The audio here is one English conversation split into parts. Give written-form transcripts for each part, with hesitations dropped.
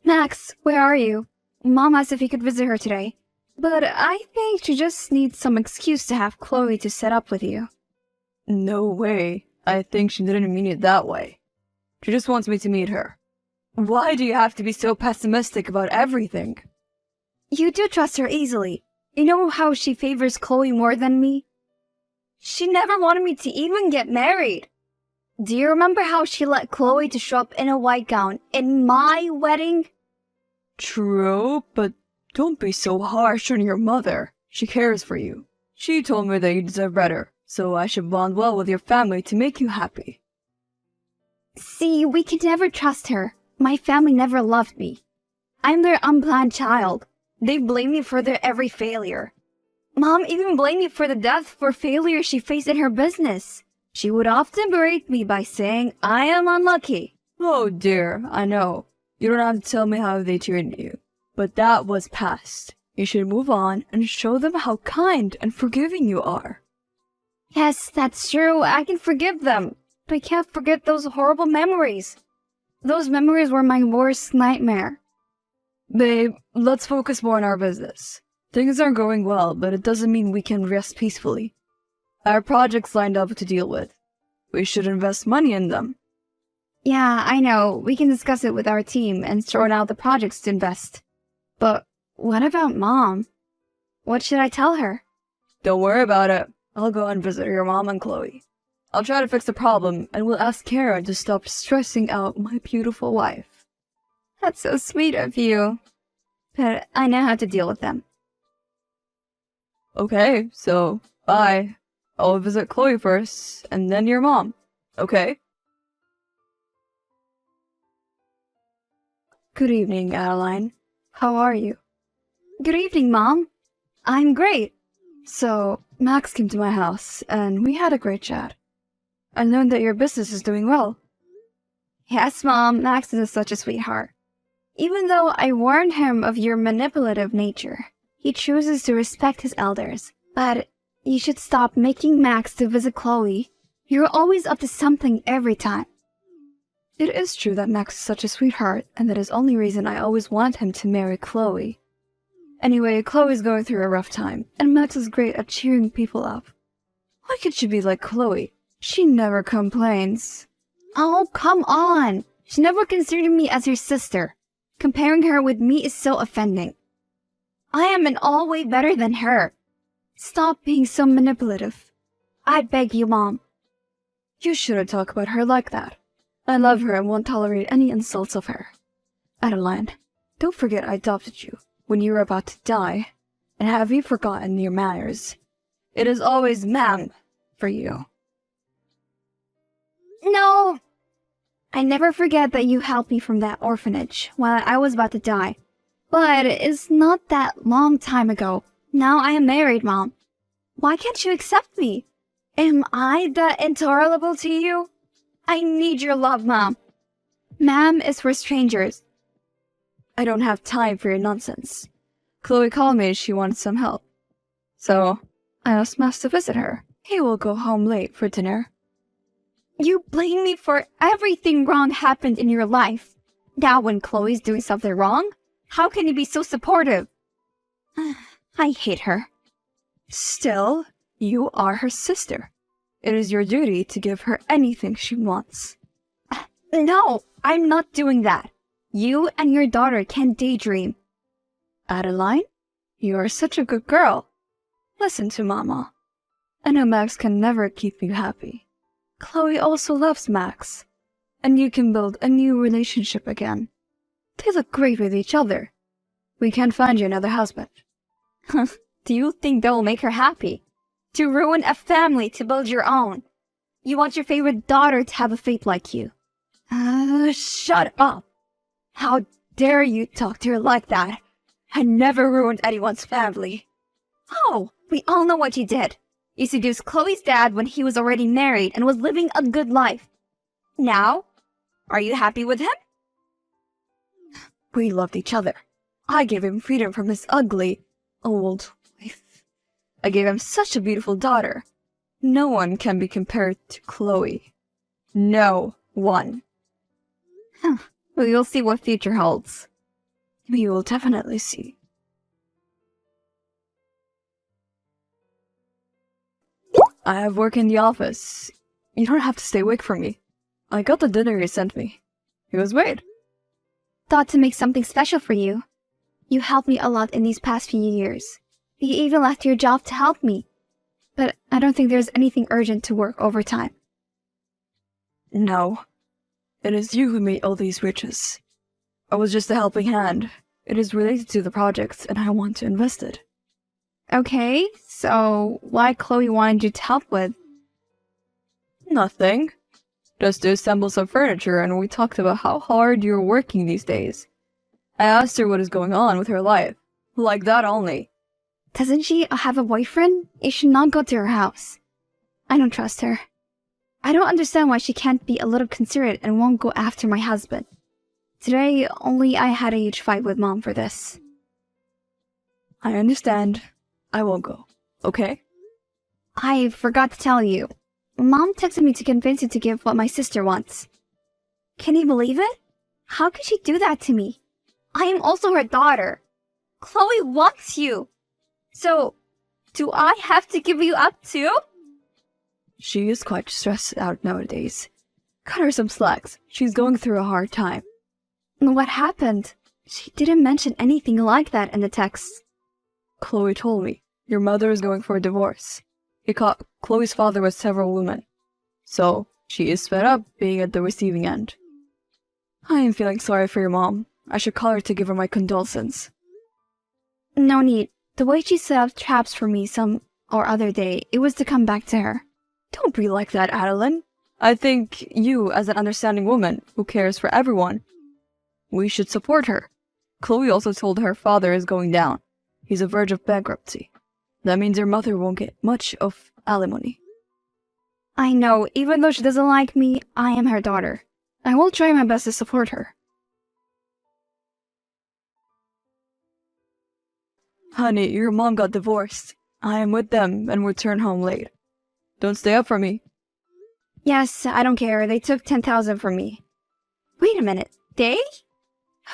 Max, where are you? Mom asked if you could visit her today. But I think she just needs some excuse to have Chloe to set up with you. No way. I think she didn't mean it that way. She just wants me to meet her. Why do you have to be so pessimistic about everything? You do trust her easily. You know how she favors Chloe more than me? She never wanted me to even get married. Do you remember how she let Chloe to show up in a white gown in my wedding? True, but don't be so harsh on your mother. She cares for you. She told me that you deserve better, so I should bond well with your family to make you happy. See, we can never trust her. My family never loved me. I'm their unplanned child. They blame me for their every failure. Mom even blamed me for the death for failure she faced in her business. She would often berate me by saying I am unlucky. Oh dear, I know. You don't have to tell me how they treated you. But that was past. You should move on and show them how kind and forgiving you are. Yes, that's true. I can forgive them. But I can't forget those horrible memories. Those memories were my worst nightmare. Babe, let's focus more on our business. Things are going well, but it doesn't mean we can rest peacefully. Our projects lined up to deal with. We should invest money in them. Yeah, I know. We can discuss it with our team and sort out the projects to invest. But what about Mom? What should I tell her? Don't worry about it. I'll go and visit your mom and Chloe. I'll try to fix the problem, and we'll ask Karen to stop stressing out my beautiful wife. That's so sweet of you. But I know how to deal with them. Okay, so bye. I'll visit Chloe first, and then your mom. Okay? Good evening, Adeline. How are you? Good evening, Mom. I'm great. So, Max came to my house, and we had a great chat. I learned that your business is doing well. Yes, Mom, Max is such a sweetheart. Even though I warned him of your manipulative nature, he chooses to respect his elders. But you should stop making Max to visit Chloe. You're always up to something every time. It is true that Max is such a sweetheart, and that is the only reason I always want him to marry Chloe. Anyway, Chloe's going through a rough time, and Max is great at cheering people up. Why can't she be like Chloe? She never complains. Oh, come on! She never considered me as her sister. Comparing her with me is so offending. I am in all way better than her. Stop being so manipulative. I beg you, Mom. You shouldn't talk about her like that. I love her and won't tolerate any insults of her. Adeline, don't forget I adopted you when you were about to die. And have you forgotten your manners? It is always ma'am for you. No! I never forget that you helped me from that orphanage while I was about to die. But it's not that long time ago. Now I am married, Mom. Why can't you accept me? Am I that intolerable to you? I need your love, Mom. Ma'am is for strangers. I don't have time for your nonsense. Chloe called me and she wanted some help. So, I asked Max to visit her. He will go home late for dinner. You blame me for everything wrong happened in your life. Now when Chloe's doing something wrong, how can you be so supportive? I hate her. Still, you are her sister. It is your duty to give her anything she wants. No, I'm not doing that. You and your daughter can daydream. Adeline, you are such a good girl. Listen to Mama. I know Max can never keep you happy. Chloe also loves Max, and you can build a new relationship again. They look great with each other. We can find you another husband. Do you think that will make her happy? To ruin a family to build your own. You want your favorite daughter to have a fate like you. Shut up. How dare you talk to her like that? I never ruined anyone's family. Oh, we all know what you did. You seduced Chloe's dad when he was already married and was living a good life. Now, are you happy with him? We loved each other. I gave him freedom from his ugly, old wife. I gave him such a beautiful daughter. No one can be compared to Chloe. No one. Well, you'll see what future holds. We will definitely see. I have work in the office. You don't have to stay awake for me. I got the dinner you sent me. It was great. Thought to make something special for you. You helped me a lot in these past few years. You even left your job to help me. But I don't think there's anything urgent to work overtime. No. It is you who made all these riches. I was just a helping hand. It is related to the project, and I want to invest it. Okay, so why Chloe wanted you to help with? Nothing. Just to assemble some furniture, and we talked about how hard you're working these days. I asked her what is going on with her life. Like that only. Doesn't she have a boyfriend? You should not go to her house. I don't trust her. I don't understand why she can't be a little considerate and won't go after my husband. Today, only I had a huge fight with Mom for this. I understand. I won't go. Okay? I forgot to tell you. Mom texted me to convince you to give what my sister wants. Can you believe it? How could she do that to me? I am also her daughter. Chloe wants you. So, do I have to give you up too? She is quite stressed out nowadays. Cut her some slacks. She's going through a hard time. What happened? She didn't mention anything like that in the text. Chloe told me your mother is going for a divorce. He caught Chloe's father with several women. So, she is fed up being at the receiving end. I am feeling sorry for your mom. I should call her to give her my condolences. No need. The way she set up traps for me some or other day, it was to come back to her. Don't be like that, Adeline. I think you, as an understanding woman who cares for everyone, we should support her. Chloe also told her father is going down. He's on the verge of bankruptcy. That means your mother won't get much of alimony. I know, even though she doesn't like me, I am her daughter. I will try my best to support her. Honey, your mom got divorced. I am with them and return home late. Don't stay up for me. Yes, I don't care. They took 10,000 from me. Wait a minute. They?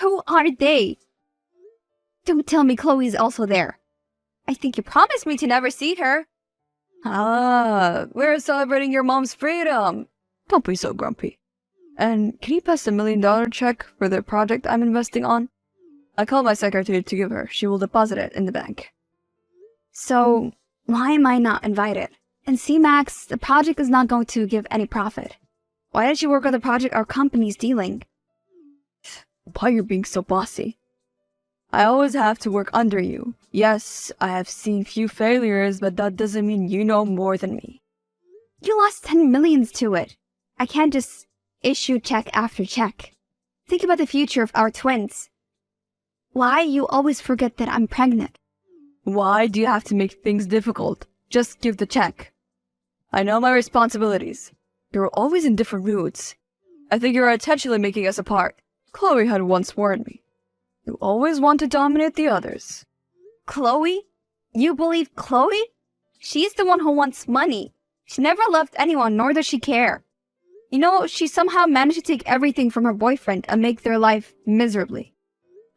Who are they? Don't tell me Chloe's also there. I think you promised me to never see her. Ah, we're celebrating your mom's freedom. Don't be so grumpy. And can you pass $1 million check for the project I'm investing on? I called my secretary to give her. She will deposit it in the bank. So, why am I not invited? And see, Max, the project is not going to give any profit. Why did you work on the project our company's dealing? Why you're being so bossy? I always have to work under you. Yes, I have seen few failures, but that doesn't mean you know more than me. You lost 10 millions to it. I can't just issue check after check. Think about the future of our twins. Why you always forget that I'm pregnant? Why do you have to make things difficult? Just give the check. I know my responsibilities. You're always in different moods. I think you're intentionally making us apart. Chloe had once warned me. You always want to dominate the others. Chloe? You believe Chloe? She's the one who wants money. She never loved anyone, nor does she care. You know, she somehow managed to take everything from her boyfriend and make their life miserably.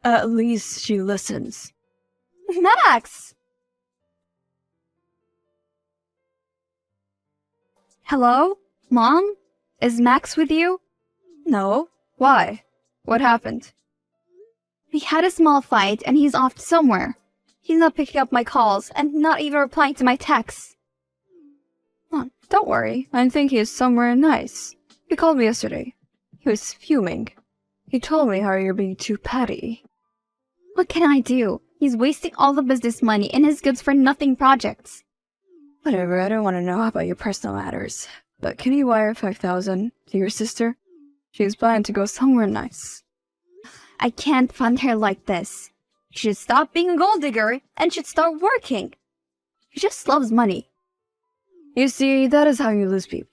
At least she listens. Max! Hello? Mom? Is Max with you? No. Why? What happened? We had a small fight and he's off somewhere. He's not picking up my calls and not even replying to my texts. Oh, don't worry. I think he is somewhere nice. He called me yesterday. He was fuming. He told me how you're being too petty. What can I do? He's wasting all the business money in his goods-for-nothing projects. Whatever, I don't want to know about your personal matters. But can you wire 5,000 to your sister? She's planning to go somewhere nice. I can't fund her like this. She should stop being a gold digger and should start working. She just loves money. You see, that is how you lose people.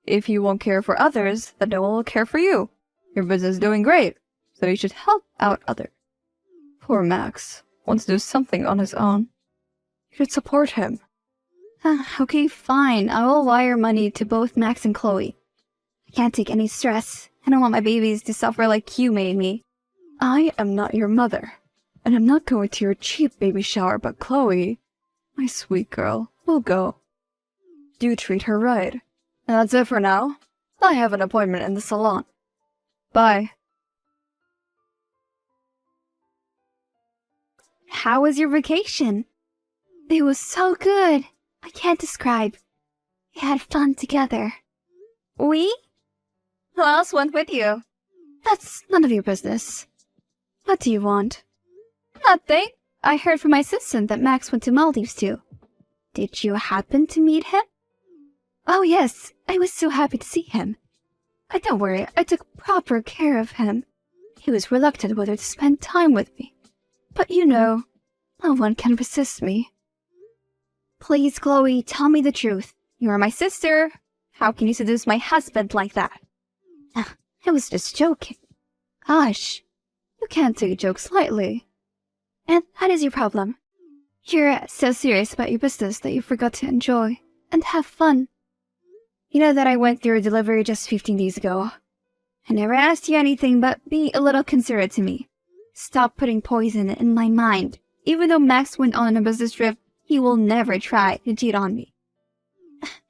If you won't care for others, then no one will care for you. Your business is doing great, so you should help out others. Poor Max wants to do something on his own. You should support him. Okay, fine. I will wire money to both Max and Chloe. I can't take any stress. I don't want my babies to suffer like you made me. I am not your mother. And I'm not going to your cheap baby shower, but Chloe, my sweet girl, will go. Do treat her right. And that's it for now. I have an appointment in the salon. Bye. How was your vacation? It was so good. I can't describe. We had fun together. We? Who else went with you? That's none of your business. What do you want? Nothing. I heard from my assistant that Max went to Maldives too. Did you happen to meet him? Oh yes, I was so happy to see him. Don't worry, I took proper care of him. He was reluctant whether to spend time with me. But you know, no one can resist me. Please, Chloe, tell me the truth. You are my sister. How can you seduce my husband like that? I was just joking. Hush. You can't take jokes lightly. And that is your problem. You're so serious about your business that you forgot to enjoy and have fun. You know that I went through a delivery just 15 days ago. I never asked you anything but be a little considerate to me. Stop putting poison in my mind. Even though Max went on a business trip, he will never try to cheat on me.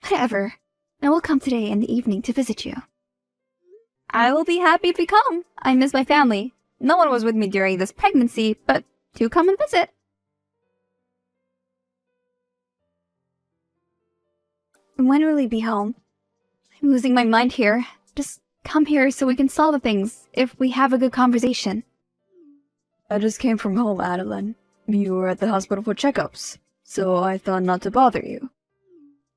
Whatever. I will come today in the evening to visit you. I will be happy if you come. I miss my family. No one was with me during this pregnancy, but do come and visit. When will you be home? I'm losing my mind here. Just come here so we can solve things if we have a good conversation. I just came from home, Adeline. You were at the hospital for checkups, so I thought not to bother you.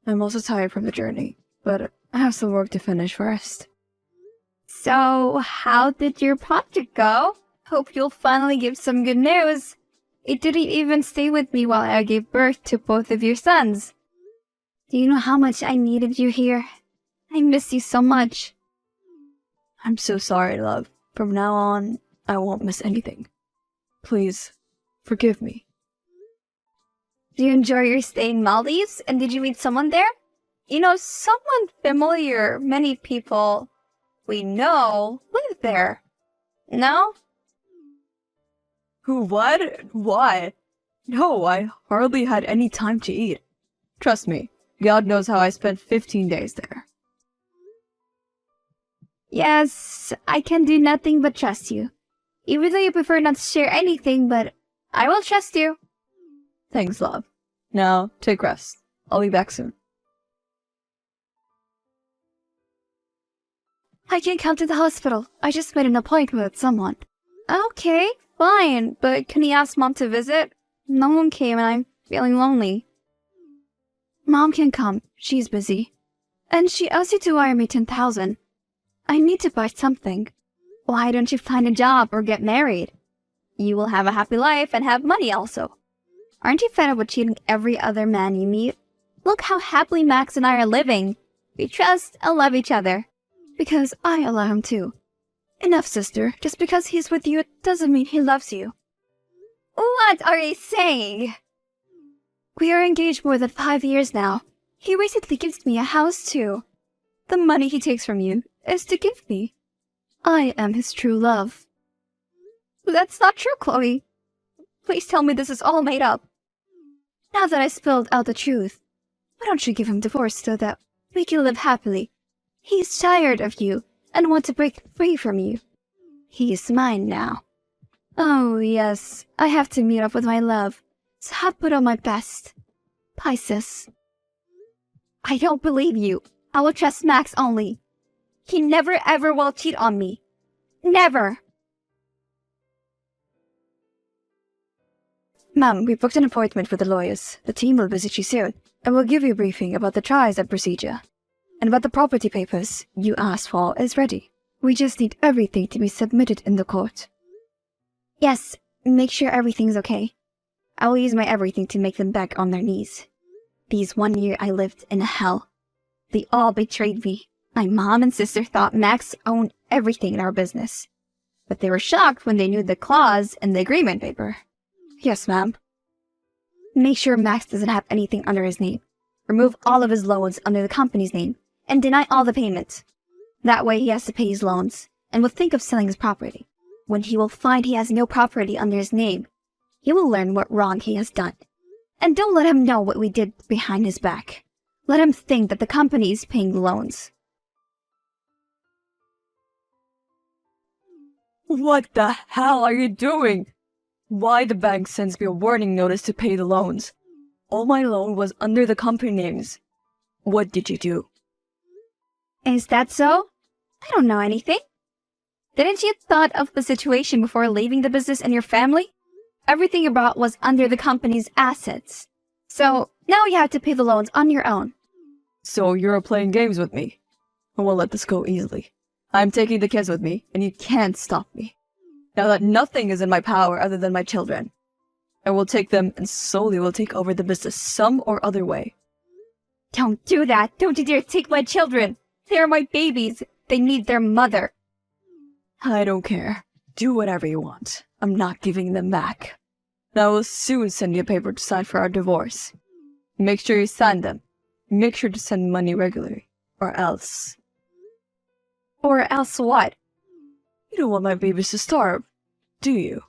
I'm also tired from the journey, but I have some work to finish first. So, how did your project go? Hope you'll finally give some good news. It didn't even stay with me while I gave birth to both of your sons. Do you know how much I needed you here? I miss you so much. I'm so sorry, love. From now on, I won't miss anything. Please, forgive me. Do you enjoy your stay in Maldives? And did you meet someone there? You know, someone familiar. Many people we know live there. No? Who, what? Why? No, I hardly had any time to eat. Trust me, God knows how I spent 15 days there. Yes, I can do nothing but trust you. Even though you prefer not to share anything, but I will trust you. Thanks, love. Now, take rest. I'll be back soon. I can't come to the hospital. I just made an appointment with someone. Okay, fine, but can you ask Mom to visit? No one came and I'm feeling lonely. Mom can come. She's busy. And she asked you to wire me 10,000. I need to buy something. Why don't you find a job or get married? You will have a happy life and have money also. Aren't you fed up with cheating every other man you meet? Look how happily Max and I are living. We trust and love each other. Because I allow him too. Enough, sister. Just because he's with you, it doesn't mean he loves you. What are you saying? We are engaged more than 5 years now. He recently gives me a house too. The money he takes from you is to give me. I am his true love. That's not true, Chloe. Please tell me this is all made up. Now that I spilled out the truth, why don't you give him divorce so that we can live happily? He's tired of you and wants to break free from you. He's mine now. Oh, yes, I have to meet up with my love, so I put on my best. Bye, sis. I don't believe you. I will trust Max only. He never ever will cheat on me. Never! Ma'am, we booked an appointment with the lawyers. The team will visit you soon, and will give you a briefing about the trials and procedure. And about the property papers you asked for is ready. We just need everything to be submitted in the court. Yes, make sure everything's okay. I will use my everything to make them beg on their knees. These 1 year I lived in hell. They all betrayed me. My mom and sister thought Max owned everything in our business. But they were shocked when they knew the clause in the agreement paper. Yes, ma'am. Make sure Max doesn't have anything under his name. Remove all of his loans under the company's name, and deny all the payments. That way he has to pay his loans, and will think of selling his property. When he will find he has no property under his name, He will learn what wrong he has done. And don't let him know what we did behind his back. Let him think that the company is paying the loans. What the hell are you doing? Why the bank sends me a warning notice to pay the loans? All my loan was under the company names. What did you do? Is that so? I don't know anything. Didn't you thought of the situation before leaving the business and your family? Everything you bought was under the company's assets. So now you have to pay the loans on your own. So you're playing games with me? I won't let this go easily. I'm taking the kids with me, and you can't stop me. Now that nothing is in my power other than my children, I will take them and slowly will take over the business some or other way. Don't do that. Don't you dare take my children. They are my babies. They need their mother. I don't care. Do whatever you want. I'm not giving them back. And I will soon send you a paper to sign for our divorce. Make sure you sign them. Make sure to send money regularly, or else. Or else what? You don't want my babies to starve, do you?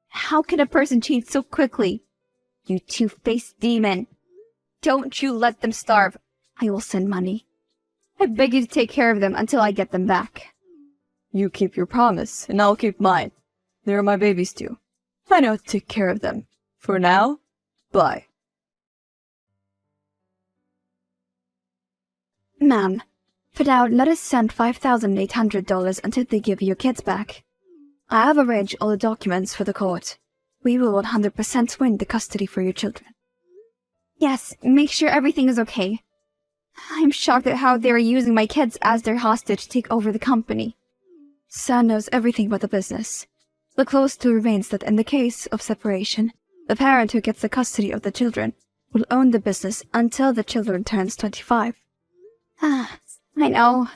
How can a person change so quickly? You two-faced demon. Don't you let them starve. I will send money. I beg you to take care of them until I get them back. You keep your promise, and I'll keep mine. They are my babies too. I know how to take care of them. For now, bye. Ma'am, for now, let us send $5,800 until they give your kids back. I have arranged all the documents for the court. We will 100% win the custody for your children. Yes, make sure everything is okay. I'm shocked at how they are using my kids as their hostage to take over the company. Sam knows everything about the business. The clause still remains that in the case of separation, the parent who gets the custody of the children will own the business until the children turns 25. I know.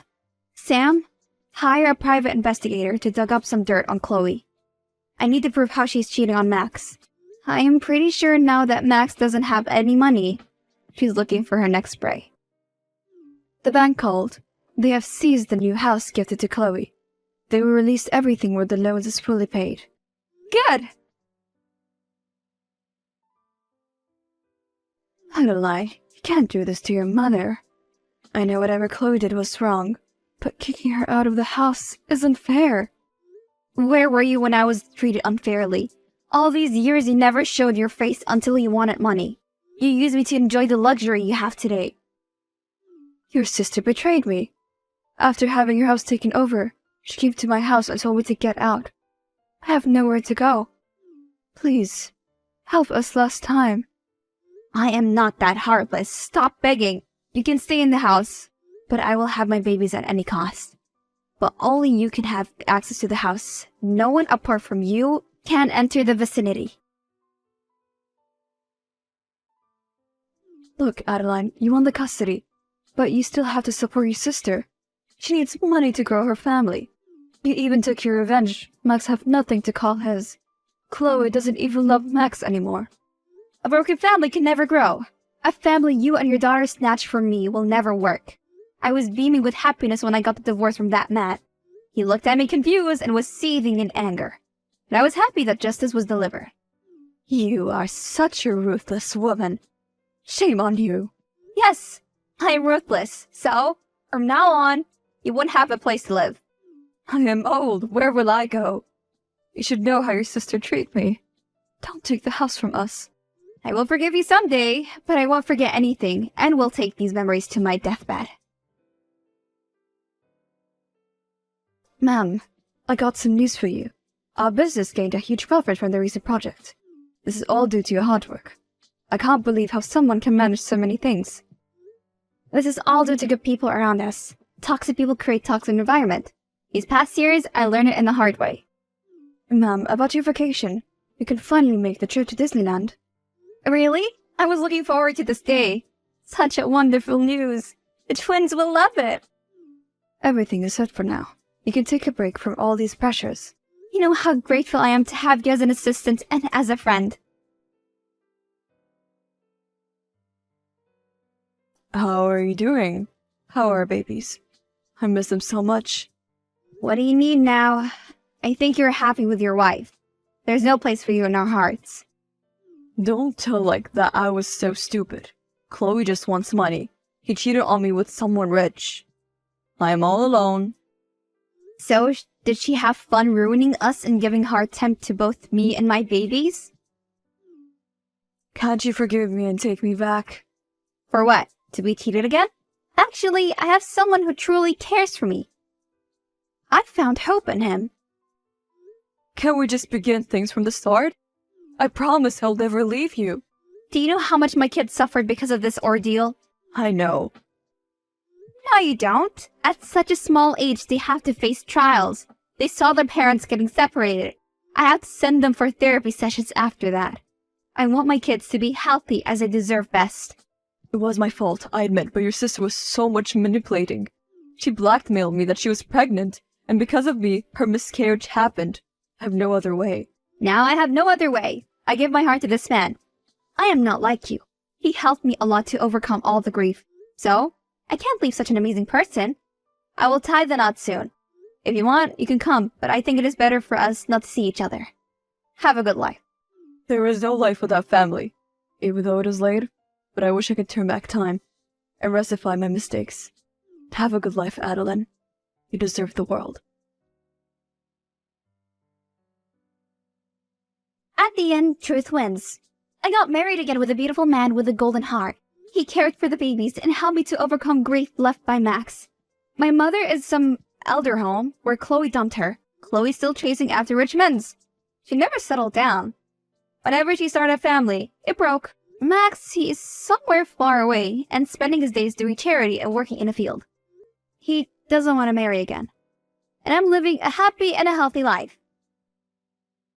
Sam, hire a private investigator to dig up some dirt on Chloe. I need to prove how she's cheating on Max. I am pretty sure now that Max doesn't have any money. She's looking for her next prey. The bank called. They have seized the new house gifted to Chloe. They will release everything where the loans is fully paid. Good! I don't lie. You can't do this to your mother. I know whatever Chloe did was wrong, but kicking her out of the house isn't fair. Where were you when I was treated unfairly? All these years you never showed your face until you wanted money. You used me to enjoy the luxury you have today. Your sister betrayed me. After having your house taken over, she came to my house and told me to get out. I have nowhere to go. Please, help us last time. I am not that heartless. Stop begging. You can stay in the house, but I will have my babies at any cost. But only you can have access to the house. No one apart from you can enter the vicinity. Look, Adeline, you want the custody, but you still have to support your sister. She needs money to grow her family. You even took your revenge. Max have nothing to call his. Chloe doesn't even love Max anymore. A broken family can never grow. A family you and your daughter snatched from me will never work. I was beaming with happiness when I got the divorce from that man. He looked at me confused and was seething in anger. But I was happy that justice was delivered. You are such a ruthless woman. Shame on you. Yes, I am ruthless. So, from now on, you won't have a place to live. I am old. Where will I go? You should know how your sister treated me. Don't take the house from us. I will forgive you someday, but I won't forget anything, and will take these memories to my deathbed. Ma'am, I got some news for you. Our business gained a huge profit from the recent project. This is all due to your hard work. I can't believe how someone can manage so many things. This is all due to good people around us. Toxic people create toxic environment. These past years, I learned it in the hard way. Ma'am, about your vacation, you can finally make the trip to Disneyland. Really? I was looking forward to this day. Such a wonderful news. The twins will love it. Everything is set for now. You can take a break from all these pressures. You know how grateful I am to have you as an assistant and as a friend. How are you doing? How are our babies? I miss them so much. What do you need now? I think you're happy with your wife. There's no place for you in our hearts. Don't tell like that I was so stupid. Chloe just wants money. He cheated on me with someone rich. I am all alone. So, did she have fun ruining us and giving hard time to both me and my babies? Can't you forgive me and take me back? For what? To be cheated again? Actually, I have someone who truly cares for me. I found hope in him. Can't we just begin things from the start? I promise I'll never leave you. Do you know how much my kids suffered because of this ordeal? I know. No, you don't. At such a small age, they have to face trials. They saw their parents getting separated. I have to send them for therapy sessions after that. I want my kids to be healthy as they deserve best. It was my fault, I admit, but your sister was so much manipulating. She blackmailed me that she was pregnant, and because of me, her miscarriage happened. I have no other way. Now I have no other way. I give my heart to this man. I am not like you. He helped me a lot to overcome all the grief. So, I can't leave such an amazing person. I will tie the knot soon. If you want, you can come, but I think it is better for us not to see each other. Have a good life. There is no life without family, even though it is late, but I wish I could turn back time and rectify my mistakes. Have a good life, Adeline. You deserve the world. At the end, truth wins. I got married again with a beautiful man with a golden heart. He cared for the babies and helped me to overcome grief left by Max. My mother is some elder home where Chloe dumped her. Chloe's still chasing after rich men's. She never settled down. Whenever she started a family, it broke. Max, he is somewhere far away and spending his days doing charity and working in a field. He doesn't want to marry again. And I'm living a happy and a healthy life.